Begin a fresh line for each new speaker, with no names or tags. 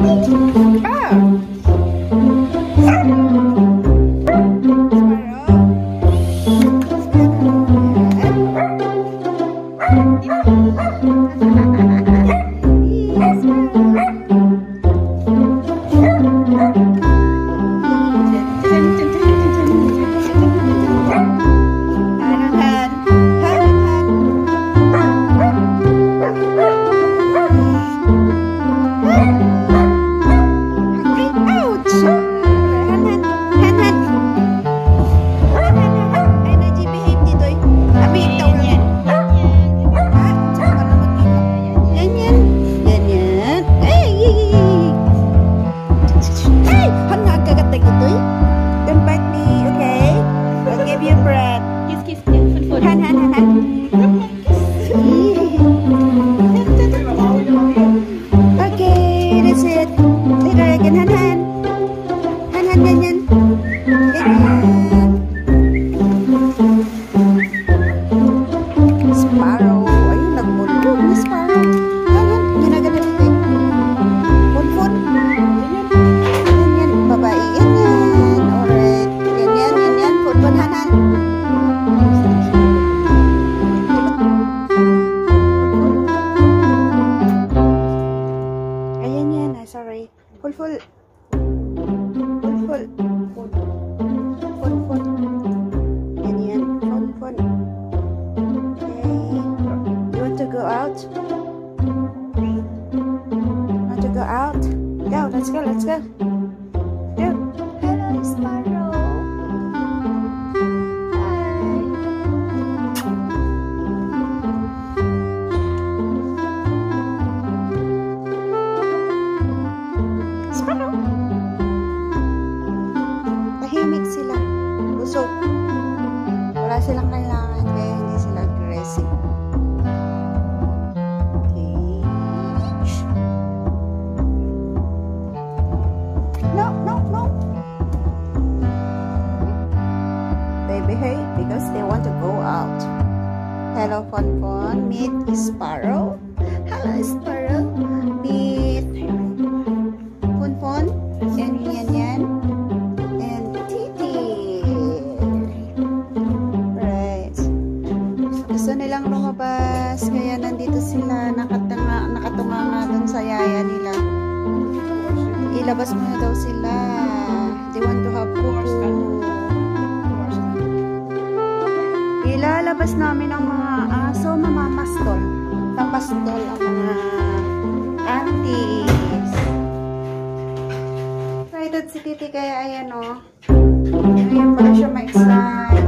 Let's go. Go. Hello, Sparrow. Hi. Sparrow. Tahimik sila. Busog. Wala silang kailangan kaya hindi sila aggressive. Behave because they want to go out. Hello, Fonfon. Meet Sparrow. Hello, Sparrow. Meet Fonfon. And Yan. And Titi. Right. Gusto nilang lumabas. Kaya nandito sila. Nakatunga nga dun sa yaya nila. Ilabas mo na daw sila. They want to have poo. Ilalabas namin ang mga aso, mamapastol. Papastol ang mga aunties. Excited si Titi kaya ayan o. Ayan pala siya ma-excite.